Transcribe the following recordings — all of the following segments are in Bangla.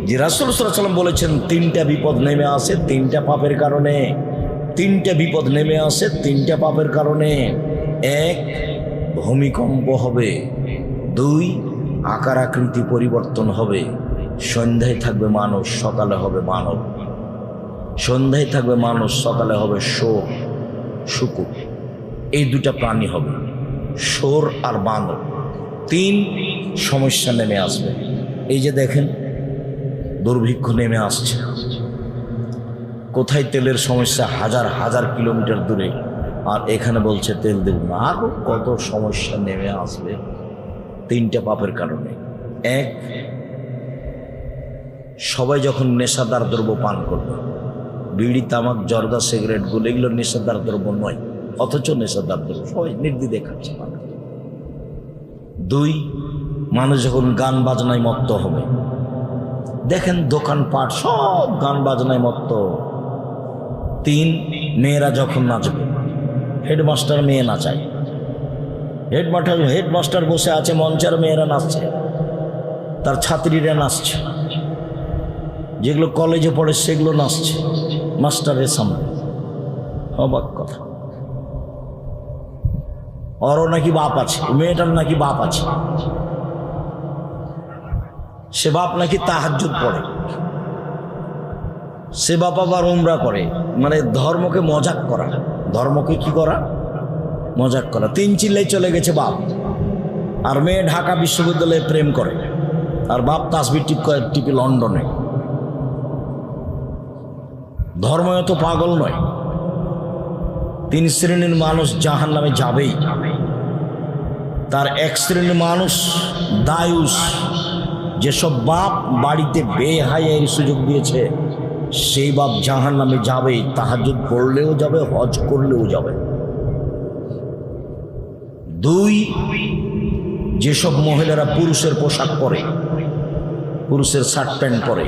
যে রাসূল সাল্লাল্লাহু আলাইহি ওয়াসাল্লাম বলেছেন তিনটা বিপদ নেমে আসে তিনটা পাপের কারণে, তিনটা বিপদ নেমে আসে তিনটা পাপের কারণে। এক, ভূমিকম্প হবে। দুই, আকার আকৃতি পরিবর্তন হবে। সন্ধ্যায় থাকবে মানুষ, সকালে হবে মানব। সন্ধ্যায় থাকবে মানুষ, সকালে হবে শুকুর। এই দুটা প্রাণী হবে, শোর আর বানর। তিন, সমস্যা নেমে আসবে। এই যে দেখেন দুর্ভিক্ষ নেমে আসছে, কোথায় তেলের সমস্যা হাজার হাজার কিলোমিটার দূরে, আর এখানে বলছে তেল দেব না। আরও কত সমস্যা নেমে আসবে তিনটা পাপের কারণে। এক, সবাই যখন নেশাদার দ্রব্য পান করবে, বিড়ি, তামাক, জর্দা, সিগারেটগুলো এগুলো নেশাদার দ্রব্য নয়, অথচ নেশাদার দ্রব্য সবাই নির্দ্বিধায় খাচ্ছে। দুই, মানুষ যখন গান বাজনায় মত্ত হবে, দেখেন দোকানপাট সব গান বাজনায় মত্ত। তিন, মেয়েরা যখন নাচবে, হেডমাস্টার মেয়ে নাচায়, হেডমাস্টার বসে আছে মঞ্চের, মেয়েরা নাচছে, তার ছাত্রীরা নাচছে, যেগুলো কলেজে পড়ে সেগুলো নাচছে মাস্টারের সামনে। অবাক কথা, ওরও নাকি বাপ আছে, মেয়েটার নাকি বাপ আছে, সে বাপ নাকি তাহাজ্জুদ পড়ে, সে বাপ আবার উমরা করে। মানে ধর্মকে মজাক করা, ধর্মকে কি করা, মজাক করা। তিন চিল্লাই চলে গেছে বাপ, আর মেয়ে ঢাকা বিশ্ববিদ্যালয়ে প্রেম করে, আর বাপ তাসবিহ টিপে লন্ডনে। ধর্ম এত পাগল নয়। তিন শ্রেণীর মানুষ জাহান্নামে যাবেই। তার এক শ্রেণীর মানুষ দায়ুস, যেসব বাপ বাড়িতে বেহায়ার সুযোগ দিয়েছে, সেই বাপ জাহান্নামে যাবেই। তাহাজ্জুদ পড়লেও যাবে, হজ করলেও যাবে। দুই, যেসব মহিলারা পুরুষের পোশাক পরে, পুরুষের শার্ট প্যান্ট পরে,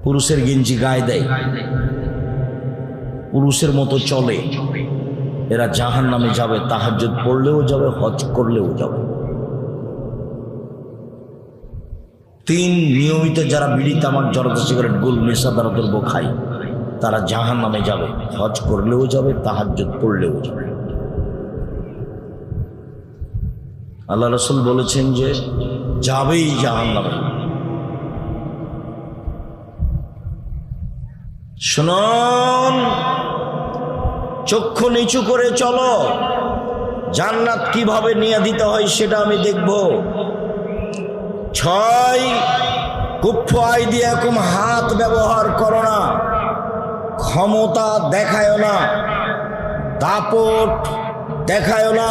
পুরুষের গেঞ্জি গায়ে দেয়, পুরুষের মতো চলে, এরা জাহান্নামে যাবে। তাহাজ্জুদ পড়লেও যাবে, হজ করলেও যাবে। তিন, নিয়মিত যারা বিড়ি, তামাক, জর্দা, সিগারেট, গুল, নেশাদার দ্রব্য খায়, তারা জাহান্নামে যাবে, হজ করলেও যাবে, তাহাজ্জুদ পড়লেও যাবে। আল্লাহ রাসূল বলেছেন যে যাবেই জাহান্নামে। শুনুন, চক্ষু নিচু করে চলো, জান্নাত কিভাবে নিয়ে দিতে হয় সেটা আমি দেখব। 6, কুফ্ফু আইদিয়াকুম, হাত ব্যবহার করো না, ক্ষমতা দেখায় না, দাপট দেখায় না,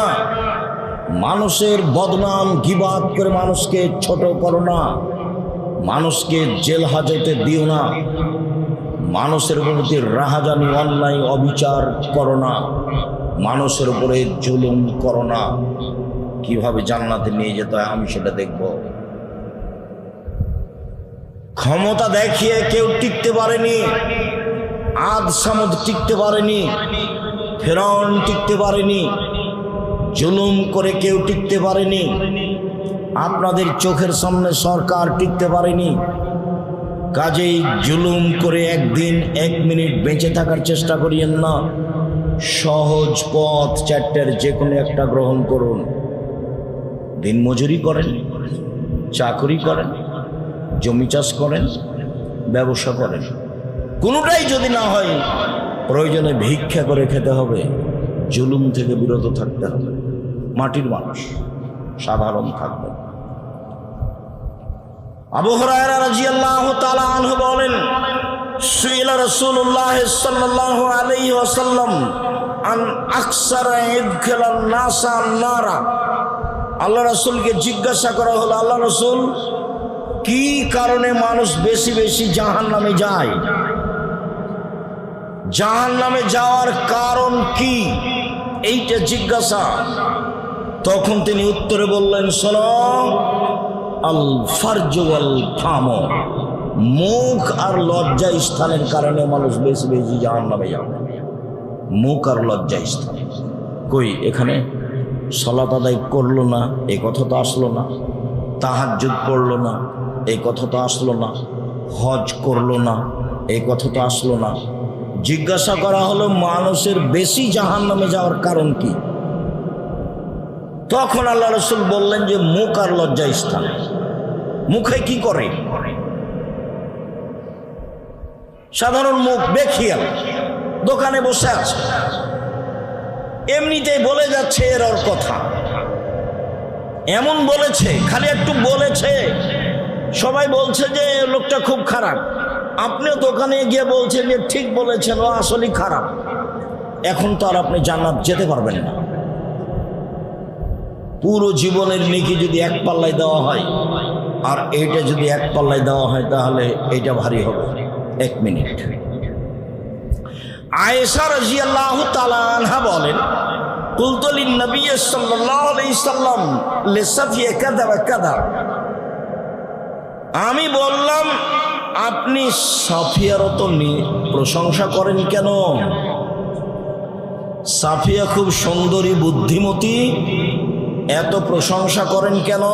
মানুষের বদনাম গীবাত করে মানুষকে ছোট করো না, মানুষকে জেল হাজতে দিও না, মানুষের প্রতি রাহাজানি, অন্যায়, অবিচার করো না, মানুষের উপরে জুলুম করো না। কিভাবে জান্নাতে নিয়ে যেতে হয় আমি সেটা দেখব। ক্ষমতা দেখিয়ে কেউ টিকতে পারেনি, আদ সামুদ টিকতে পারেনি, ফেরাউন টিকতে পারেনি, জুলুম করে কেউ টিকতে পারেনি, আপনাদের চোখের সামনে সরকার টিকতে পারেনি। কাজেই জুলুম করে একদিন 1 মিনিট বেঁচে থাকার চেষ্টা করিয়েন না। সহজ পথ 4টার যে কোনো একটা গ্রহণ করুন। দিনমজুরি করেন, চাকরি করেন, জমি চাষ করেন, ব্যবসা করেন, কোনোটাই যদি না হয় প্রয়োজনে ভিক্ষা করে খেতে হবে। জুলুম থেকে বিরত থাকতে হবে। মাটির মানুষ, সাধারণ থাকবে। আবু হুরায়রা রাদিয়াল্লাহু তাআলা আনহু বলেন, সুইলা রাসূলুল্লাহ সাল্লাল্লাহু আলাইহি ওয়াসাল্লাম আন আকসারা ইদখিলান নাসা নারা। আল্লাহ রাসূলকে জিজ্ঞাসা করা হলো, আল্লাহ রাসূল, কি কারণে মানুষ বেশি বেশি জাহান্নামে যায়? জাহান্নামে যাওয়ার কারণ কি, এইটা জিজ্ঞাসা। তখন তিনি উত্তরে বললেন, শোনো, আল ফারজ ওয়াল ফাম, মুখ আর লজ্জা স্থানের কারণে মানুষ বেশি বেশি জাহান্নামে যাবে। মুখ আর লজ্জা স্থান। কই এখানে সালাত আদায় করলো না, এ কথা তো আসলো না। তাহাজ্জুদ পড়লো না, এই কথা তো আসলো না। হজ করলো না, এই কথা তো আসলো না। জিজ্ঞাসা করা হলো মানুষের বেশি জাহান্নামে যাওয়ার কারণ কি? তখন আল্লাহ রাসূল বললেন যে মুখ আর লজ্জা স্থান। মুখে কি করে? সাধারণ মুখ, বেখিয়াল, দোকানে বসে আছে, এমনিতেই বলে যাচ্ছে এর ওর কথা। এমন বলেছে, খালি একটু বলেছে, সবাই বলছে যে লোকটা খুব খারাপ। আপনিও দোকানে গিয়ে বলছেন যে ঠিক বলেছেন, ও আসলেই খারাপ। এখন তো আর আপনি জান্নাত যেতে পারবেন না। পুরো জীবনের নেকি যদি এক পাল্লায় দেওয়া হয় আর এইটা যদি এক পাল্লায় দেওয়া হয় তাহলে এইটা ভারী হবে। 1 মিনিট। আয়েশা রাদিয়াল্লাহু তাআলা আনহা বলেন, কুলতু লিন নবী সাল্লাল্লাহু আলাইহি সাল্লাম লিসাফিয়া কাযা ওয়া কাযা। আমি বললাম, আপনি সাফিয়ার তো প্রশংসা করেন কেন? সাফিয়া খুব সুন্দরী, বুদ্ধিমতী, এত প্রশংসা করেন কেন?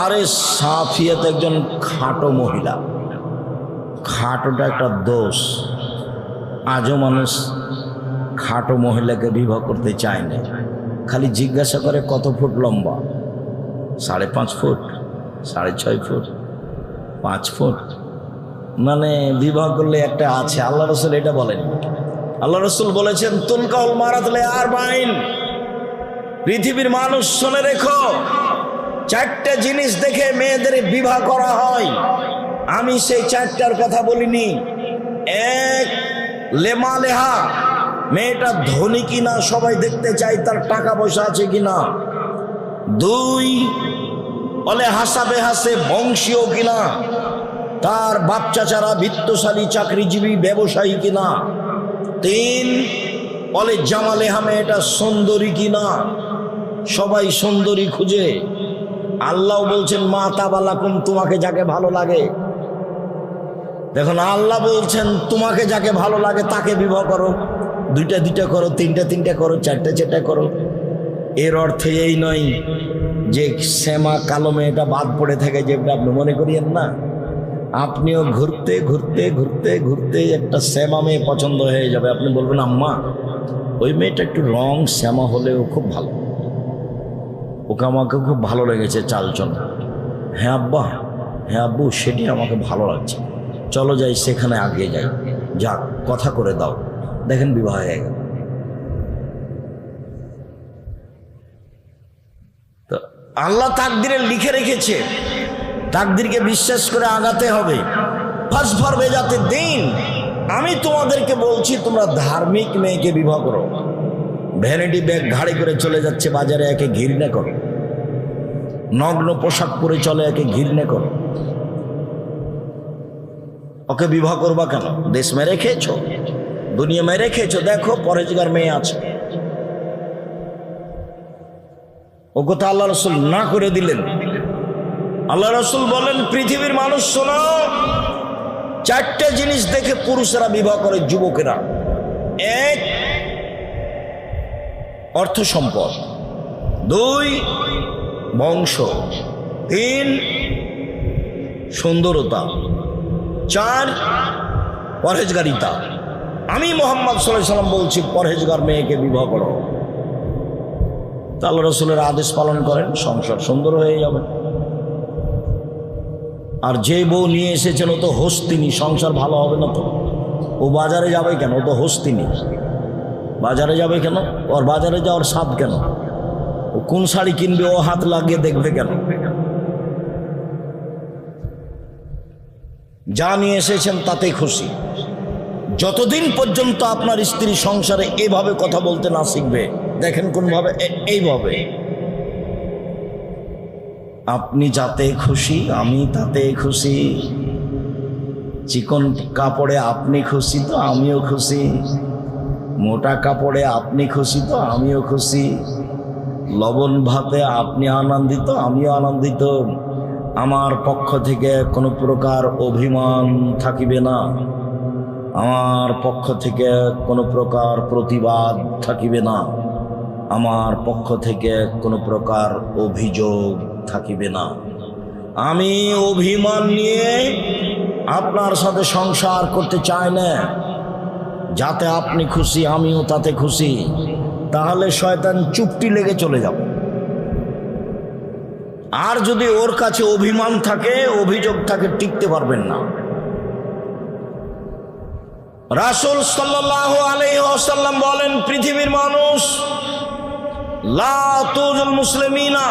আরে সাফিয়া তো একজন খাটো মহিলা। খাটোটা একটা দোষ। আজও মানুষ খাটো মহিলাকে বিবাহ করতে চায় না। খালি জিজ্ঞাসা করে কত ফুট লম্বা, 5.5 ফুট, 6.5 ফুট, 5 ফুট। মানে বিবাহ করলে একটা আছে। আল্লাহ রাসূল এটা বলেন। আল্লাহ রাসূল বলেছেন, তুলকাউল মারাতলে আর বাইন। পৃথিবীর মানুষ শুনে রেখো, 4টে জিনিস দেখে মেয়েদের বিবাহ করা হয়। আমি সেই 4টার কথা বলিনি। 1, লেমালেহা, মেয়েটা ধনী কিনা সবাই দেখতে চায়, তার টাকা পয়সা আছে কিনা। 2, বলে হাসাবে হাসে, বংশীয় কিনা, তার বাপ চাচারা বিত্তশালী, চাকরিজীবী, ব্যবসায়ী কিনা। 3, বলে জামালেহা, মেয়েটা সুন্দরী কিনা। সবাই সুন্দরী খুঁজে। আল্লাহ বলছেন মা তাবালাকুম, তোমাকে যাকে ভালো লাগে। দেখুন, আল্লাহ বলছেন তোমাকে যাকে ভালো লাগে তাকে বিবাহ করো। 2টা করো, 3টা করো, 4টা করো। এর অর্থ এই নয় যে শ্যামা কালো মেয়েটা বাদ পড়ে থাকে, যেটা আপনি মনে করিয়েন না। আপনিও ঘুরতে ঘুরতে ঘুরতে ঘুরতে একটা শ্যামা মেয়ে পছন্দ হয়ে যাবে। আপনি বলবেন, আম্মা ওই মেয়েটা একটু রং শ্যামা হলেও খুব ভালো, ওকে আমাকে খুব ভালো লেগেছে চালচল। হ্যাঁ আব্বা, হ্যাঁ আব্বু, সেটি আমাকে ভালো লাগছে, চলো যাই সেখানে আগে যাই। যাক, কথা করে দাও। দেখেন বিবাহ হয়ে গেল। তো আল্লাহ তাকদিরে লিখে রেখেছে, তাকদিরকে বিশ্বাস করে আগাতে হবে। ফাসফার বেজাতে দিন। আমি তোমাদেরকে বলছি, তোমরা ধার্মিক মেয়েকে বিবাহ করো। ভ্যানিটি ব্যাগ ঘাড়ে করে চলে যাচ্ছে বাজারে, একে ঘৃণা করো। নগ্ন পোশাক পরে চলে, একে ঘৃণা করো। ওকে বিবাহ করবা কেন? দেশ মেরে খেয়েছ, দুনিয়া মেরে খেয়েছ। দেখো পরেজগার মেয়ে আছে, ও কথা আল্লাহ রাসূল না করে দিলেন। আল্লাহ রাসূল বলেন, পৃথিবীর মানুষ শোনো, 4টে জিনিস দেখে পুরুষেরা বিবাহ করে, যুবকেরা। 1, অর্থ সম্পদ। 2, বংশ। 3, সুন্দরতা। 4, পরহেজগারিতা। আমি মুহাম্মদ সাল্লাল্লাহু আলাইহি ওয়াসাল্লাম বলছি, পরহেজগার মেয়েকে বিবাহ করো। আল্লাহ রাসূলের আদেশ পালন করেন, সংসার সুন্দর হয়ে যাবে। আর যে বউ নিয়ে এসেছেন ও তো হস্তিনী, সংসার ভালো হবে না তো। ও বাজারে যাবে কেন? ও তো হস্তিনী, বাজারে যাবে কেন? ওর বাজারে যাওয়ার স্বাদ কেন? ও কোন শাড়ি কিনবে ও হাত লাগিয়ে দেখবে কেন? যা নিয়ে এসেছেন তাতেই খুশি। যতদিন পর্যন্ত আপনার স্ত্রী সংসারে এভাবে কথা বলতে না শিখবে, দেখেন কোনভাবে, এইভাবে, আপনি যাতে খুশি আমি তাতে খুশি। চিকন কাপড়ে আপনি খুশি তো আমিও খুশি, মোটা কাপড়ে আপনি খুশি তো আমিও খুশি, লবণ ভাতে আপনি আনন্দিত আমিও আনন্দিত। আমার পক্ষ থেকে কোনো প্রকার অভিমান থাকিবে না, আমার পক্ষ থেকে কোনো প্রকার প্রতিবাদ থাকিবে না, আমার পক্ষ থেকে কোনো প্রকার অভিযোগ থাকিবে না। আমি অভিমান নিয়ে আপনার সাথে সংসার করতে চাই না, যাতে আপনি খুশি আমিও তাতে খুশি। তাহলে শয়তান চুপটি লেগে চলে যাবে। আর যদি ওর কাছে অভিমান থাকে, অভিযোগ থাকে, টিকতে পারবেন না। রাসূল সাল্লাল্লাহু আলাইহি ওয়াসাল্লাম বলেন, পৃথিবীর মানুষ লা তুযুল মুসলিমিনা,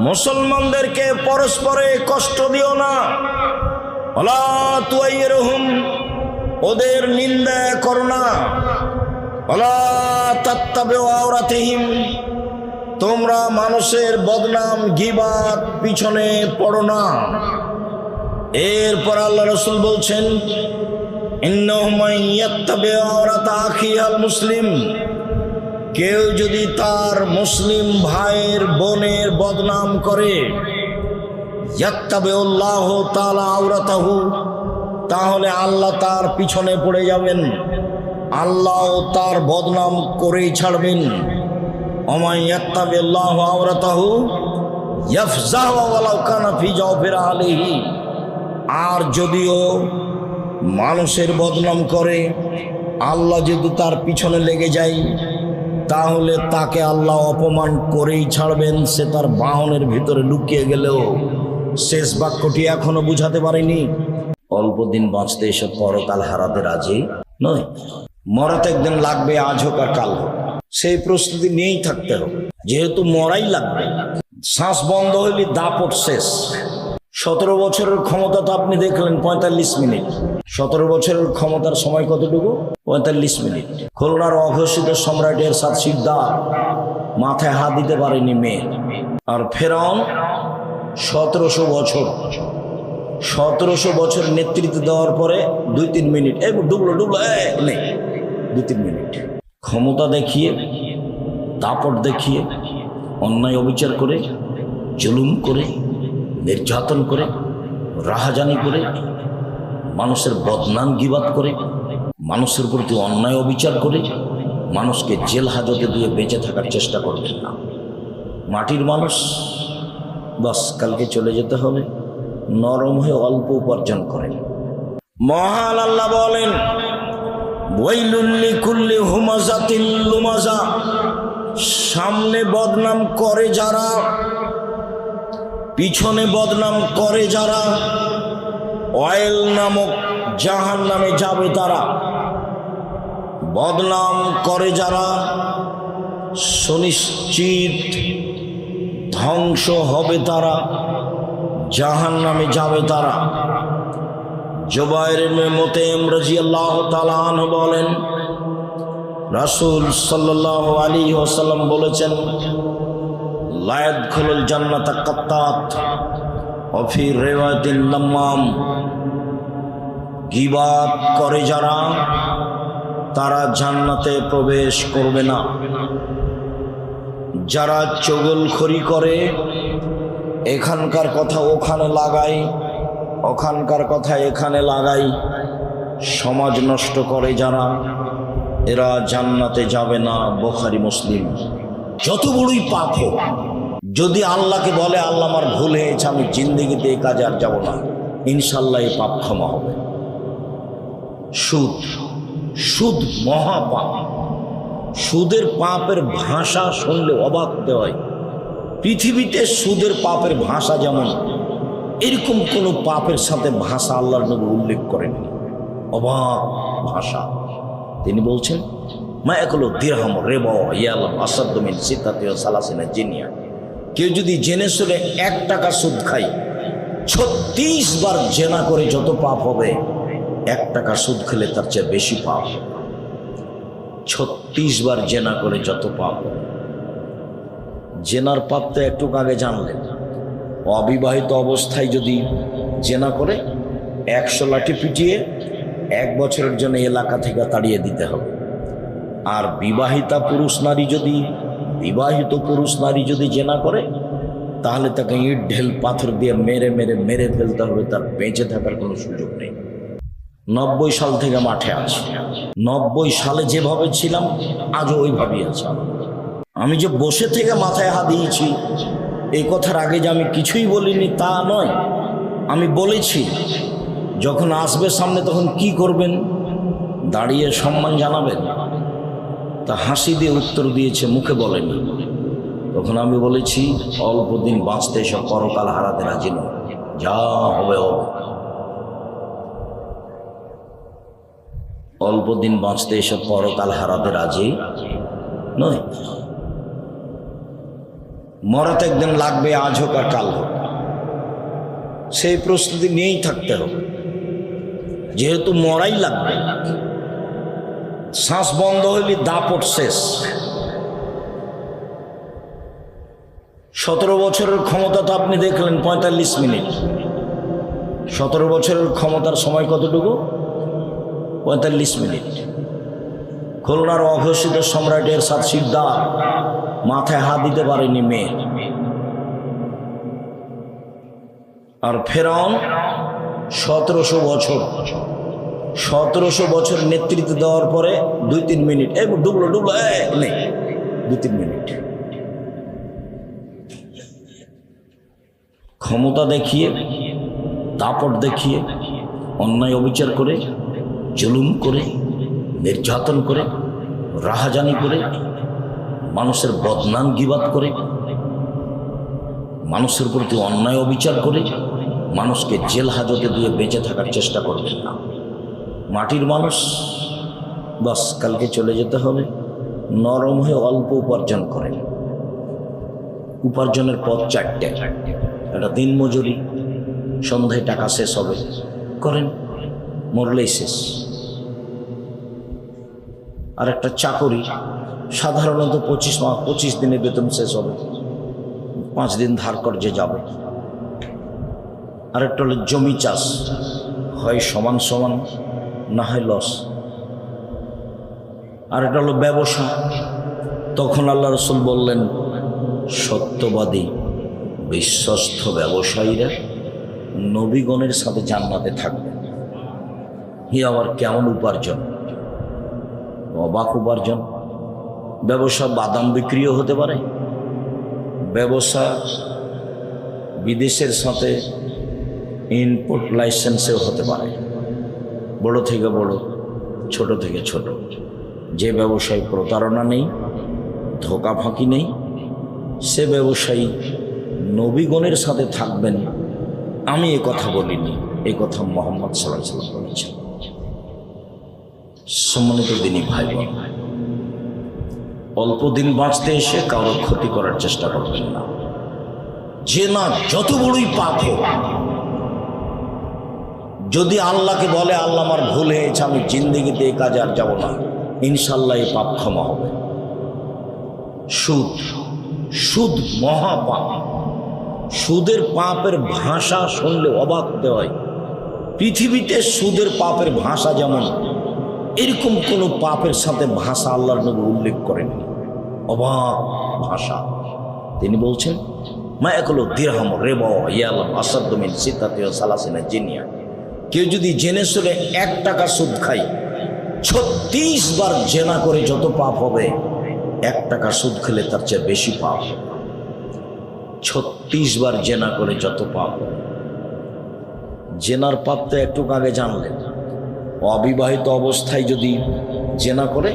মুসলমানদেরকে পরস্পরে কষ্ট দিও না, ওয়ালা তুয়াইরুহুম, ওদের নিন্দা করো না, ওয়ালা তাত্তাবিউ আওরাতিহিম, তোমরা মানুষের বদনাম গীবাত পিছনে পড়ো না। এরপর আল্লাহ রাসূল বলছেন, ইন্নাহু মান ইয়াত্তাবিউ আওরাতা আখিহিল মুসলিম, কেউ যদি তার মুসলিম ভাইয়ের বোনের বদনাম করে, ইয়াত্তাবিউল্লাহু তাআলা আওরাতাহু, তাহলে আল্লাহ তার পিছনে পড়ে যাবেন, আল্লাহ তার বদনাম করেই ছাড়বেন। ওমান ইয়াত্তাবিউল্লাহু আওরাতাহু ইয়াফজাহু ওয়ালাউ কানা ফি জাওফির আলাইহি, আর যদিও মানুষের বদনাম করে, আল্লাহ যদি তার পিছনে লেগে যায়, তাহলে তাকে আল্লাহ অপমান করেই ছাড়বেন। সে তার বাহনের ভিতরে লুকিয়ে গেলেও শেষ বাক্যটি এখনো বুঝাতে পারেনি। অল্প দিন বাঁচতে এসব পরকাল হারাতে রাজি নয়। মরাতে একদিন লাগবে, আজ হোক আর কাল হোক, সেই প্রস্তুতি নিয়েই থাকতে হবে, যেহেতু মরাই লাগবে। শ্বাস বন্ধ হইলে দাপট শেষ। 17 বছরের ক্ষমতা তো আপনি দেখলেন 45 মিনিট। 17 বছরের ক্ষমতার সময় কতটুকু? 45 মিনিট। খুলনার অঘোষিত সম্রাট এরশাদ শিকদার মাথায় হাত দিতে পারেনি মেয়ে। আর ফেরাউন 1700 বছর, 1700 বছর নেতৃত্ব দেওয়ার পরে 2-3 মিনিট ডুবলো 2-3 মিনিট ক্ষমতা দেখিয়ে, দাপট দেখিয়ে, অন্যায় অবিচার করে, জুলুম করে, নির্যাতন করে, রাহাজানি করে, মানুষের বদনাম গীবাত করে, মানুষের প্রতি অন্যায় অবিচার করে, মানুষকে জেল হাজতে দিয়ে বেঁচে থাকার চেষ্টা করবেন না। মাটির মানুষ, বাস কালকে চলে যেতে হবে, নরম হয়ে অল্প উপার্জন করেন। মহান আল্লাহ বলেন, ওয়াইলুল লিকুল্লি হুমাযাতিল লুমাযা, সামনে বদনাম করে যারা, পিছনে বদনাম করে যারা, ওয়াইল নামক জাহান্নামে যাবে তারা। বদনাম করে যারা, সুনিশ্চিত ধ্বংস হবে তারা, জাহান্নামে যাবে তারা। জুবাইর ইবনে মুতাইম রাদিয়াল্লাহু তাআলা আনহু বলেন, রাসূল সাল্লাল্লাহু আলাইহি ওয়াসাল্লাম বলেছেন, লা ইয়াদখুলুল জান্নাতা কাত্তাত ওয়া ফি রিওয়ায়াতিন নাম্মাম, গীবাত করে যারা, তারা জান্নাতে প্রবেশ করবে না। যারা চগলখড়ি করে, এখানকার কথা ওখানে লাগাই, ওখানকার কথা এখানে লাগাই, সমাজ নষ্ট করে যারা, এরা জান্নাতে যাবে না। বুখারী মুসলিম। যত বড়ই পাপ হোক, যদি আল্লাহকে বলে, আল্লাহ আমার ভুল হয়েছে, আমি জিন্দেগিতে এই কাজে আর যাব না, ইনশাল্লাহ এই পাপ ক্ষমা হবে। সুদ, সুদ মহাপাপ। সুদের পাপের ভাষা শুনলে অবাক হতে হয়। পৃথিবীতে সুদের পাপের ভাষা যেমন, এরকম কোন পাপের সাথে ভাষা আল্লাহর নবী উল্লেখ করেননি। অবাক ভাষা। তিনি বলছেন, মা একলো দিরহাম রেবা ইয়ালাম আসাদ্দু মিন সিত্তাতি ওয়া সালাসিনা জিনিয়া, কেউ যদি জেনে শুনে 1 টাকা সুদ খায়, 36 বার জেনা করে যত পাপ হবে, 1 টাকা সুদ খেলে তার চেয়ে বেশি পাপ। 36 বার জেনা করে যত পাপ হবে। জেনার পাপ তো একটু আগে জানলেন। অবিবাহিত অবস্থায় যদি জেনা করে 100 লাঠি পিটিয়ে 1 বছরের জন্য এলাকা থেকে তাড়িয়ে দিতে হবে। আর বিবাহিত পুরুষ নারী যদি জেনা করে, তাহলে তাকে ইট ঢেল পাথর দিয়ে মেরে ফেলতে হবে, তার বেঁচে থাকার কোনো সুযোগ নেই। 90 সাল থেকে মাঠে আছি। 90 সালে যেভাবে ছিলাম আজও ওইভাবেই আছি। আমি যে বসে থেকে মাথায় হাত দিয়েছি, এই কথার আগে যে আমি কিছুই বলিনি তা নয়, আমি বলেছি যখন আসবে সামনে তখন কি করবেন, দাঁড়িয়ে সম্মান জানাবেন। তা হাসি দিয়ে উত্তর দিয়েছে, মুখে বলেনি। তখন আমি বলেছি অল্প দিন বাঁচতে এসব পরকাল হারাতে রাজি নয়, যা হবে হবে। অল্প দিন বাঁচতে এসব পরকাল হারাতে রাজি নয়। মরাতে একদিন লাগবে, আজ হোক আর কাল হোক, সেই প্রস্তুতি নিয়েই থাকতে হবে। যেহেতু মরাই লাগবে, শ্বাস বন্ধ হইলে দাপট শেষ। 17 বছরের ক্ষমতা তো আপনি দেখলেন 45 মিনিট। 17 বছরের ক্ষমতার সময় কতটুকু? 45 মিনিট। খুলনার অঘোষিত সম্রাটের সাথ সিদ্ধার মাথায় হাত দিতে পারেনি মেয়ে। আর ফেরাউন 1700 বছর, 1700 বছর নেতৃত্ব দেওয়ার পরে 2-3 মিনিট ডুবলো নেই, 2-3 মিনিট ক্ষমতা দেখিয়ে, দাপট দেখিয়ে, অন্যায় অবিচার করে, জুলুম করে, নির্যাতন করে, রাহাজানি করে, মানুষের বদনাম গীবাত করে, মানুষের প্রতি অন্যায় অবিচার করে, মানুষকে জেল হাজতে দিয়ে বেঁচে থাকার চেষ্টা করবেন না। মাটির মানুষ, বাস কালকে চলে যেতে হবে। নরম হয়ে অল্প উপার্জন করেন। উপার্জনের পথ 4টে। একটা দিন মজুরি, সন্ধ্যায় টাকা শেষ হবে, করেন, মরলেই শেষ। আর একটা চাকরি, সাধারণত 25 দিনে বেতন শেষ হবে, 5 দিন ধার কর্জে যাবে। আর একটা হলো জমি চাষ, হয় সমান সমান, না হয় লস। আর একটা হলো ব্যবসা। তখন আল্লাহ রাসূল বললেন, সত্যবাদী বিশ্বস্ত ব্যবসায়ীরা নবীগণের সাথে জান্নাতে থাকবে। আবার কেমন উপার্জন, অবাক উপার্জন। ব্যবসা বাদাম বিক্রিও হতে পারে, ব্যবসা বিদেশের সাথে ইনপুট লাইসেন্সেও হতে পারে। বড় থেকে বড়, ছোট থেকে ছোট। যে ব্যবসায় প্রতারণা নেই, ধোঁকা ফাঁকি নেই, সে ব্যবসায়ী নবীগণের সাথে থাকবেন। আমি এ কথা বলিনি, এই কথা মুহাম্মদ সাল্লাল্লাহু আলাইহি ওয়াসাল্লাম বলেছেন। সম্মানিত দিনী ভাই বোন, অল্প দিন বাঁচতে এসে কারো ক্ষতি করার চেষ্টা করবেন না। যে না যত বড়ই পাপ হোক, যদি আল্লাহকে বলে আল্লাহ আমার ভুল হয়েছে, আমি জিন্দেগিতে এই কাজে আর যাব না, ইনশাল্লাহ এই পাপ ক্ষমা হবে। সুদ মহাপাপ। সুদের পাপের ভাষা শুনলে অবাক হতে হয়। পৃথিবীতে সুদের পাপের ভাষা যেমন, এরকম কোনো পাপের সাথে ভাষা আল্লাহর নবী উল্লেখ করেননি। অবাক ভাষা। তিনি বলছেন, মায়াকুলু দিরহাম রিবা ইয়ালাম আসাদ্দু মিন সিত্তাতি ওয়া সালাসিনা জিনিয়া। কেউ যদি জেনে শুনে 1 টাকা সুদ খায়, 36 বার জেনা করে যত পাপ হবে, 1 টাকা সুদ খেলে তার চেয়ে বেশি পাপ। 36 বার জেনা করে যত পাপ হবে। জেনার পাপ তো একটু আগে জানলেন। অবিবাহিত অবস্থায় যদি জেনা করে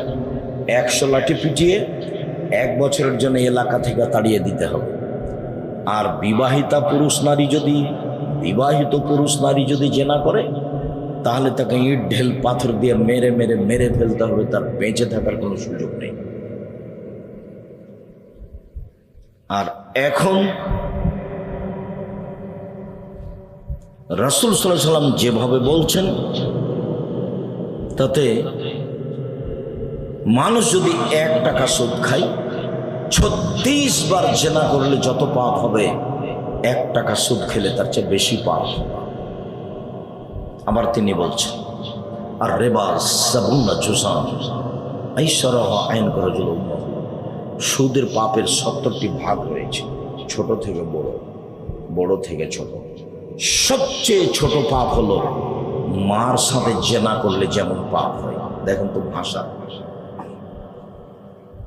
100 লাঠি পিটিয়ে 1 বছরের জন্য এলাকা থেকে তাড়িয়ে দিতে হবে। আর বিবাহিত পুরুষ নারী যদি জেনা করে, তাহলে তাকে ইট ঢেল পাথর দিয়ে মেরে ফেলতে হবে, তার বেঁচে থাকার কোনো সুযোগ নেই। আর এখন রাসূল সাল্লাল্লাহু আলাইহি ওয়াসাল্লাম যেভাবে বলছেন, তাতে মানুষ যদি 1 টাকা সুদ খায়, 36 বার জেনা করলে যত পাপ হবে, 1 টাকা সুদ খেলে তার চেয়ে বেশি পাপ। আবার তিনি বলছেন, আর রিবা সাবুনা জুসান আইসারাহ আইন রাজুল উম্মাহ। সুদের পাপের 70টি ভাগ রয়েছে, ছোট থেকে বড়, বড় থেকে ছোট। সবচেয়ে ছোট পাপ হলো মার সাথে জেনা করলে যেমন পাপ হয়। দেখুন তো ভাষা।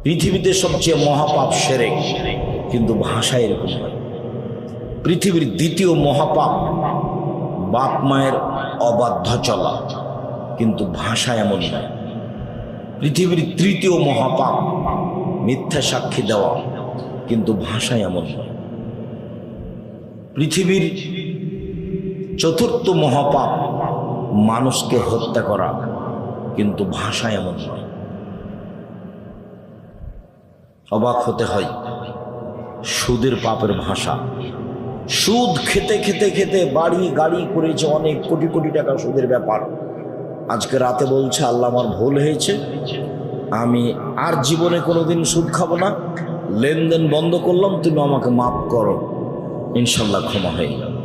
পৃথিবীতে সবচেয়ে মহাপাপ শিরক, কিন্তু ভাষা এরকম হয়। পৃথিবীর দ্বিতীয় মহাপাপ বাপ মায়ের অবাধ্য চলা, কিন্তু ভাষা এমন নয়। পৃথিবীর তৃতীয় মহাপাপ মিথ্যা সাক্ষী দেওয়া, কিন্তু ভাষা এমন নয়। পৃথিবীর চতুর্থ মহাপাপ মানুষকে হত্যা করা, কিন্তু ভাষা এমন নয়। অবাক হতে হয়, সুদের পাপের ভাষা। সুদ খেতে খেতে খেতে বাড়ি গাড়ি করেছে, অনেক কোটি কোটি টাকা সুদের ব্যাপার। আজকে রাতে বলছে, আল্লাহ আমার ভুল হয়েছে, আমি আর জীবনে কোনোদিন সুদ খাবো না, লেনদেন বন্ধ করলাম, তুমি আমাকে মাফ করো, ইনশাল্লাহ ক্ষমা হয়ে যাবে।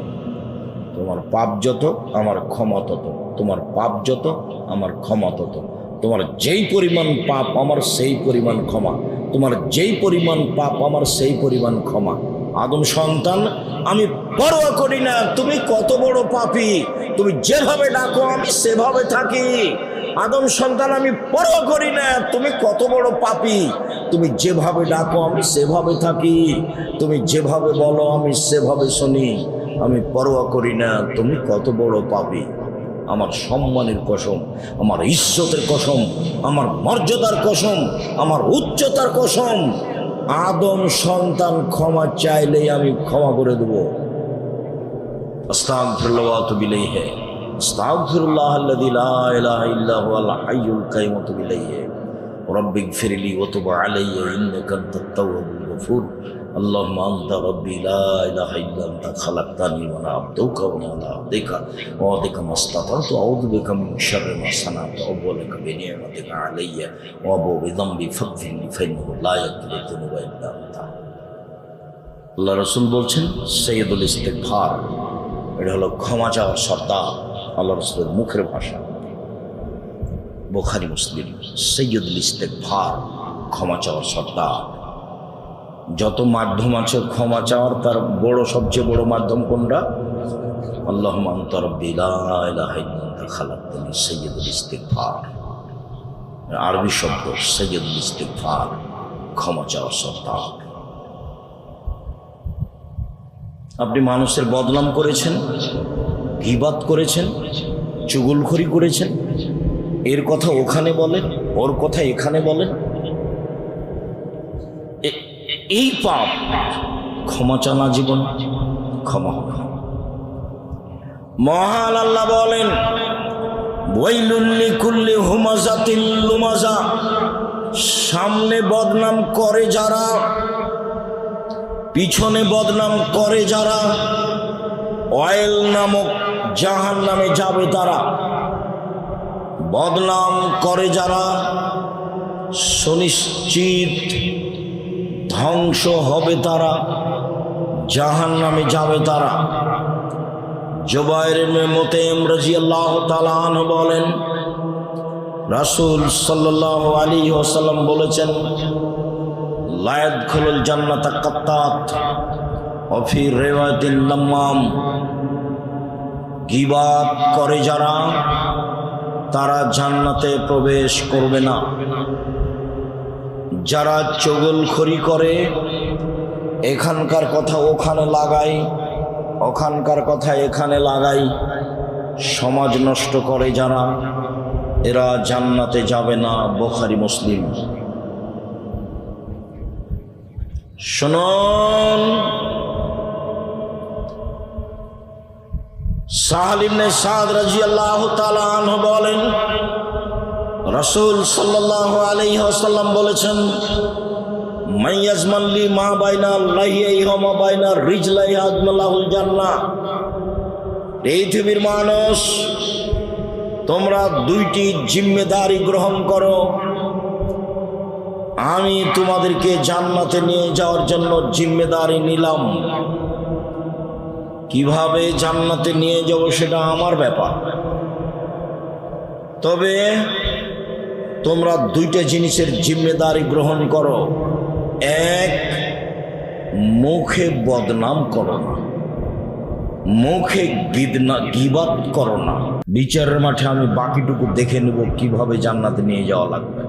তোমার পাপ যত আমার ক্ষমা তত, তোমার পাপ যত আমার ক্ষমা তত, তোমার যেই পরিমাণ পাপ আমার সেই পরিমাণ ক্ষমা, তোমার যেই পরিমাণ পাপ আমার সেই পরিমাণ ক্ষমা। আদম সন্তান, আমি পরোয়া করি না তুমি কত বড় পাপী, তুমি যেভাবে ডাকো আমি সেভাবে থাকি। আদম সন্তান, আমি পরোয়া করি না তুমি কত বড় পাপী, তুমি যেভাবে ডাকো আমি সেভাবে থাকি, তুমি যেভাবে বলো আমি সেভাবে শুনি। আমি পরোয়া করি না তুমি কত বড় পাপী। আমার সম্মানের কসম, আমার ইজ্জতের কসম, আমার মর্যাদার কসম, আমার উচ্চতার কসম, আদম সন্তান ক্ষমা চাইলেই আমি ক্ষমা করে দেব। আস্তাগফিরুল্লাহ ওয়া আতুবু ইলাইহি, আস্তাগফিরুল্লাহাল্লাযী লা ইলাহা ইল্লা হুয়াল হাইয়ুল কাইয়্যুম ওয়া আতুবু ইলাইহি, রাব্বিগফিরলি ওয়া তুব আলাইয়া ইন্নাকা আনতাত তাওয়াবুর গফুর। اللهم أنت ربي لا إله إلا أنت خلقتني وأنا عبدك وأنا عبدك وأعطيك ما استطعت أعوذ بك من شر ما صنعت أبوء لك بنعمتك علي وأبوء بذنبي فاغفر لي فإنه لا يغفر الذنوب إلا أنت। আল্লাহ রাসূল বলছেন সৈয়দুল ইস্তিগফার, এটা হলো ক্ষমা চাওয়ার সর্দার, আল্লাহ রাসূলের মুখের ভাষা। বুখারী মুসলিম, সৈয়দুল ইস্তিগফার, ক্ষমা চাওয়ার সর্দার। যত মাধ্যম আছে ক্ষমা চাওয়ার, তার বড় সবচেয়ে বড় মাধ্যম কোনটা? আল্লাহুম্মা আনতা রাব্বি লা ইলাহা ইল্লা আনতা খালাকতানি, সাইয়্যিদুল ইস্তিগফার। আরবি শব্দ সাইয়্যিদুল ইস্তিগফার, ক্ষমা চাওয়ার সর্দার। আপনি মানুষের বদনাম করেছেন, গীবাত করেছেন, চুগলখড়ি করেছেন, এর কথা ওখানে বলেন, ওর কথা এখানে বলেন, এই পাপ ক্ষমা চানা জীবন ক্ষমা হবে। মহান আল্লাহ বলেন, ওয়াইলুল লিকুল্লি হুমাযাতিল লুমাযা, সামনে বদনাম করে যারা, পিছনে বদনাম করে যারা, ওয়াইল নামক জাহান্নামে যাবে তারা। বদনাম করে যারা, সুনিশ্চিত ধ্বংস হবে তারা, জাহান্নামে যাবে তারা। জুবাইর ইবনে মুতাইম রাদিয়াল্লাহু তাআলা আনহু বলেন, রাসূল সাল্লাল্লাহু আলাইহি ওয়াসাল্লাম বলেছেন, লা ইয়াদখুলুল জান্নাতা কাত্তাত ওয়া ফি রিওয়ায়াতিন নাম্মাম, গীবাত করে যারা তারা জান্নাতে প্রবেশ করবে না। যারা চগলখড়ি করে, এখানকার কথা ওখানে লাগাই, ওখানকার কথা এখানে লাগাই, সমাজ নষ্ট করে যারা, এরা জান্নাতে যাবে না। বুখারী মুসলিম। শুনুন, সাহল ইবনে সাদ রাদিয়াল্লাহু তাআলা আনহু বলেন, রাসূল সাল্লাল্লাহু আলাইহি ওয়াসাল্লাম বলেছেন, মাইয়াজমান লি মা বাইনা লাহিয়াহি ওয়া মা বাইনা রিজলাহি আজমালাহুল জান্নাহ। এই পৃথিবীর মানুষ, তোমরা দুইটি জিম্মেদারি গ্রহণ করো। আমি তোমাদেরকে জান্নাতে নিয়ে যাওয়ার জন্য জিম্মেদারি নিলাম। কিভাবে জান্নাতে নিয়ে যাব সেটা আমার ব্যাপার, তবে তোমরা দুইটা জিনিসের জিম্মেদারি গ্রহণ করো। এক, মুখে বদনাম করো না, মুখে গীবাত করো না। বিচারের মাঠে আমি বাকিটুকু দেখে নেব কিভাবে জান্নাতে নিয়ে যাওয়া লাগবে।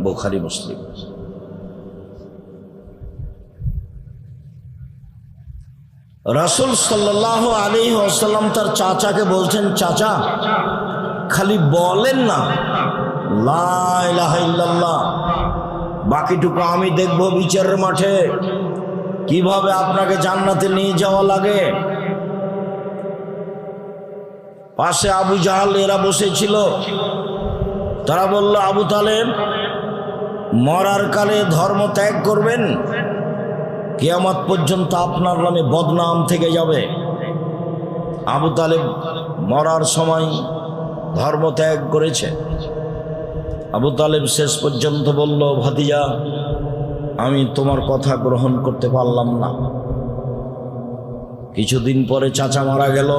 বুখারী মুসলিম। রাসূল সাল্লাল্লাহু আলাইহি ওয়াসাল্লাম তার চাচাকে বলছেন, চাচা খালি বলেন না লা ইলাহা ইল্লাল্লাহ, বাকিটুকু আমি দেখব বিচারের মাঠে কিভাবে আপনাকে জান্নাতে নিয়ে যাওয়া লাগে। পাশে আবু জাহাল এরা বসেছিল, তারা বলল, আবু তালেব মরার কালে ধর্ম ত্যাগ করবেন, কিয়ামত পর্যন্ত আপনার নামে বদনাম থেকে যাবে। আবু তালেব মরার সময় ধর্ম ত্যাগ করেছে। আবু তালেব শেষ পর্যন্ত বলল, ভাতিজা আমি তোমার কথা গ্রহণ করতে পারলাম না। কিছুদিন পরে চাচা মারা গেল।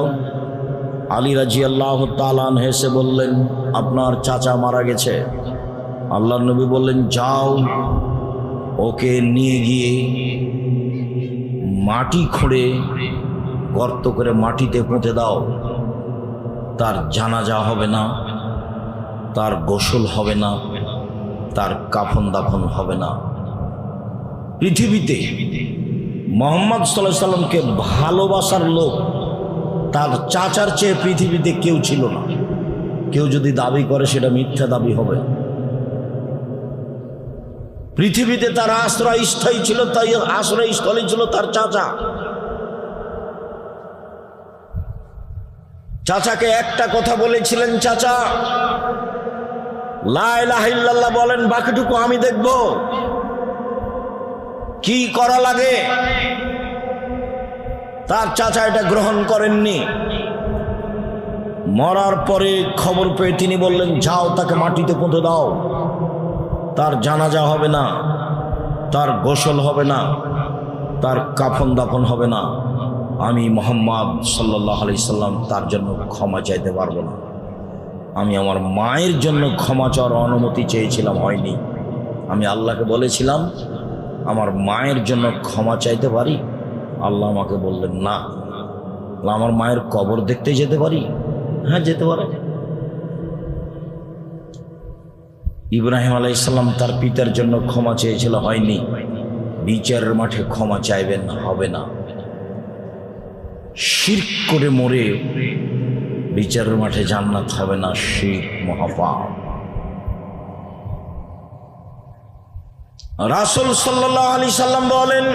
আলী রাদিয়াল্লাহু তাআলা আনহু এসে বললেন, আপনার চাচা মারা গেছে। আল্লাহর নবী বললেন, যাও ওকে নিয়ে গিয়ে মাটি খুঁড়ে গর্ত করে মাটিতে পুঁতে দাও। তার জানাজা হবে না, তার গোসল হবে না, তার কাফন দাফন হবে না। পৃথিবীতে মুহাম্মদ সাল্লাল্লাহু আলাইহি সাল্লামকে ভালোবাসার লোক তার চাচার চেয়ে পৃথিবীতে কেউ ছিল না। কেউ যদি দাবি করে সেটা মিথ্যা দাবি হবে। পৃথিবীতে তার আশ্রয়স্থল ছিল, তাই আশ্রয়স্থলই ছিল তার চাচা। চাচাকে একটা কথা বলেছিলেন, চাচা লা ইলাহা ইল্লাল্লাহ বলেন, বাকিটুকু আমি দেখব কি করা লাগে। তার চাচা এটা গ্রহণ করেননি। মরার পরে খবর পেয়ে তিনি বললেন, যাও তাকে মাটিতে পুঁতে দাও। তার জানাজা হবে না, তার গোসল হবে না, তার কাফন দাফন হবে না। আমি মুহাম্মদ সাল্লাল্লাহু আলাইহি সাল্লাম তার জন্য ক্ষমা চাইতে পারবো না। আমি আমার মায়ের জন্য ক্ষমা চাওয়ার অনুমতি চেয়েছিলাম, হয়নি। আমি আল্লাহকে বলেছিলাম আমার মায়ের জন্য ক্ষমা চাইতে পারি। আল্লাহ আমাকে বললেন, না। আমার মায়ের কবর দেখতে যেতে পারি? হ্যাঁ, যেতে পারে। ইব্রাহিম আলাইহিস সালাম তার পিতার জন্য ক্ষমা চেয়েছিল, হয়নি। বিচারের মাঠে ক্ষমা চাইবেন, হবে না। শিরক করে মরে বিচারের মাঠে জান্নাত হবে না, শিরক মহাপাপ। রাসূল সাল্লাল্লাহু আলাইহি সাল্লাম বলেন,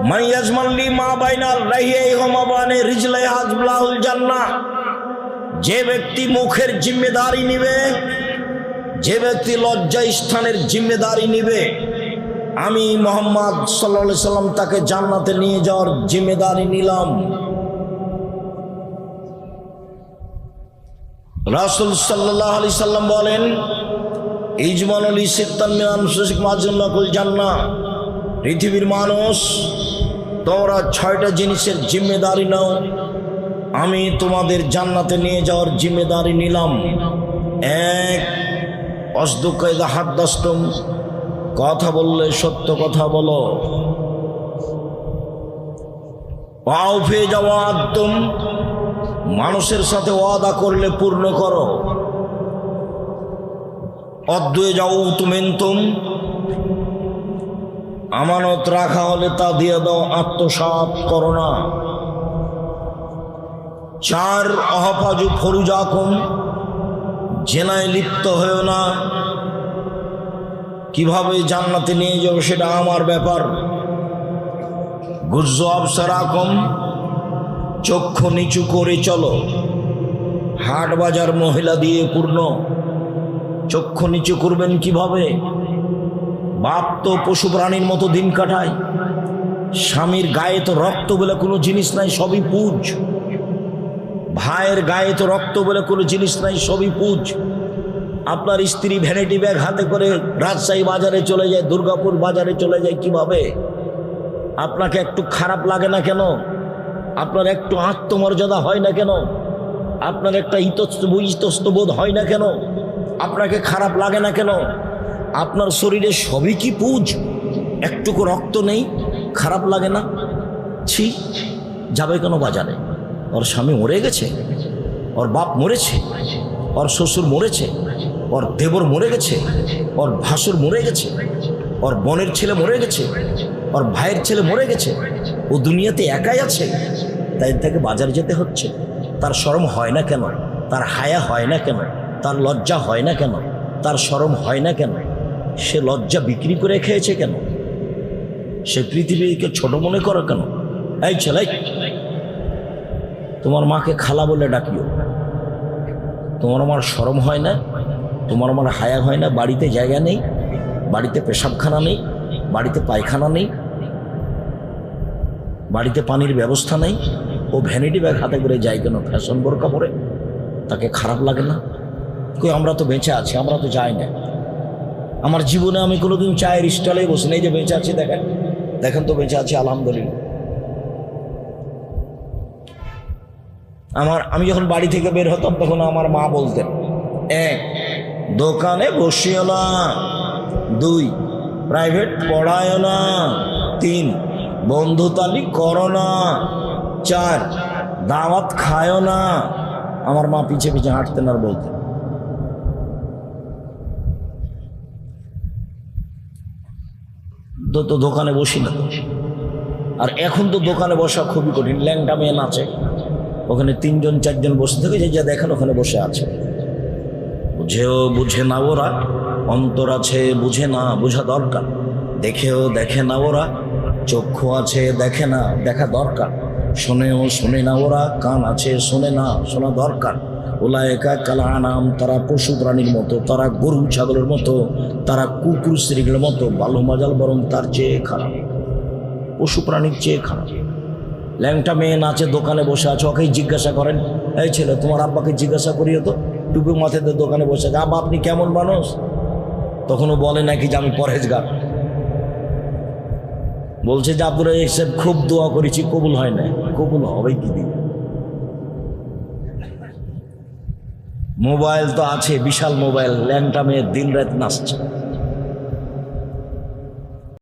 মান ইয়াজমানলি মা বাইনাল রাহিয়াই ওয়া মা বাইনা রিজলাই হাজবুল জান্নাহ। যে ব্যক্তি মুখের জিম্মেদারি নিবে, যে ব্যক্তি লজ্জা স্থানের জিম্মেদারি নিবে, আমি মুহাম্মদ সাল্লাল্লাহু আলাইহি সাল্লাম তাকে জান্নাতে নিয়ে যাওয়ার জিম্মেদারি নিলাম। রাসূল সাল্লাল্লাহু আলাইহি সাল্লাম বলেন, ইজমানুল সিত্তান মিন আনফুসিকুম আজলাকুল জান্নাহ। পৃথিবীর মানুষ, তোমরা 6টা জিনিসের জিম্মেদারি নাও, আমি তোমাদের জান্নাতে নিয়ে যাওয়ার জিম্মেদারি নিলাম। 1, অসদুকা ইযা হাদাসতুম, কথা বললে সত্য কথা বলো। ওয়াউফি জাওয়াদতুম, মানুষের সাথে ওয়াদা করলে পূর্ণ করো। অদ্দুয়ে জাউতুমিনতুম, আমানত রাখা হলে তা দিয়ে দাও, আত্মসাৎ করো না। 4, অহফাজু ফরুজাকুম, জেনায় লিপ্ত হয়েও না। কিভাবে জান্নাতে নিয়ে যাবো সেটা আমার ব্যাপার। গুজ্জু আবসারাকুম, চক্ষু নিচু করে চলো। হাট বাজার মহিলা দিয়ে পূর্ণ, চক্ষু নিচু করবেন কিভাবে? বাপ তো পশু প্রাণীর মতো দিন কাটায়, স্বামীর গায়ে তো রক্ত বলে কোনো জিনিস নাই, সবই পুজ। ভাইয়ের গায়ে তো রক্ত বলে কোনো জিনিস নাই, সবই পুজ। আপনার স্ত্রী ভ্যানিটি ব্যাগ হাতে করে রাজশাহী বাজারে চলে যায়, দুর্গাপুর বাজারে চলে যায়, কিভাবে? আপনাকে একটু খারাপ লাগে না কেন? আপনার একটু আত্মমর্যাদা হয় না কেন? আপনার একটা ইতস্তবোধ হয় না কেন? আপনাকে খারাপ লাগে না কেন? আপনার শরীরে সবই কি পুজ, একটুকু রক্ত নেই, খারাপ লাগে না? ছি, যাবে কেন বাজারে? ওর স্বামী মরে গেছে, ওর বাপ মরেছে, ওর শ্বশুর মরেছে, ওর দেবর মরে গেছে, ওর ভাসুর মরে গেছে, ওর বোনের ছেলে মরে গেছে, ওর ভাইয়ের ছেলে মরে গেছে, ও দুনিয়াতে একাই আছে, তাই তাকে বাজারে যেতে হচ্ছে। তার শরম হয় না কেন? তার হায়া হয় না কেন? তার লজ্জা হয় না কেন? তার শরম হয় না কেন? সে লজ্জা বিক্রি করে খেয়েছে কেন? সে পৃথিবীকে ছোট মনে করো কেন? এই ছেলে, তোমার মাকে খালা বলে ডাকিও। তোমার আমার শরম হয় না? তোমার আমার হায়া হয় না? বাড়িতে জায়গা নেই, বাড়িতে পেশাবখানা নেই, বাড়িতে পায়খানা নেই, বাড়িতে পানির ব্যবস্থা নেই। ও ভ্যানিটি ব্যাগ হাতে করে যায় কেন? ফ্যাশন বোরকা পরে। তাকে খারাপ লাগে না? কই আমরা তো বেঁচে আছি, আমরা তো যাই না। আমার জীবনে আমি কোনোদিন চায়ের স্টলে বসে নেই যে বেঁচে আছি। দেখেন দেখেন তো বেঁচে আছি, আলহামদুলিল্লাহ। আমি যখন বাড়ি থেকে বের হতাম তখন আমার মা বলতেন, 1 দোকানে বসিও না, 2 প্রাইভেট পড়ায় না, 3 বন্ধুতালি করো না, 4 দাওয়াত খায় না। আমার মা পিছে পিছে হাঁটতেন আর বলতেন। তো দোকানে বসি না। আর এখন তো দোকানে বসা খুবই কঠিন। ল্যাংটা মেয়ে নাচে, ওখানে 3জন 4জন বসে থাকে, যে যা দেখেন ওখানে বসে আছে। বুঝে না ওরা, অন্তর আছে বুঝে না, বোঝা দরকার। দেখেও দেখে না ওরা, চক্ষু আছে দেখে না, দেখা দরকার। শোনেও শোনে না ওরা, কান আছে শোনে না, শোনা দরকার। উলায়েকা কাল আনাম, তারা পশু প্রাণীর মতো, তারা গরু ছাগলের মতো, তারা কুকুর শ্রীগুলোর মতো। ভালো মজাল বরং তার চেয়ে খারাপ, পশু প্রাণীর চেয়ে খারাপ। ল্যাংটা মেয়ে নাচে, দোকানে বসে আছে, ওকেই জিজ্ঞাসা করেন, এই ছেলে তোমার আব্বাকে জিজ্ঞাসা করিও তো, টুপি মাথায় দোকানে বসে আছে, আব্বা আপনি কেমন মানুষ? তখনও বলে নাকি যে আমি পরহেজগার। বলছে যে আব্দুর সাহেব খুব দোয়া করেছি, কবুল হয় না। কবুল হবে কি দিয়ে? মোবাইল তো আছে, বিশাল মোবাইল। ল্যাংটা মেয়ে দিন রাত নাচছে।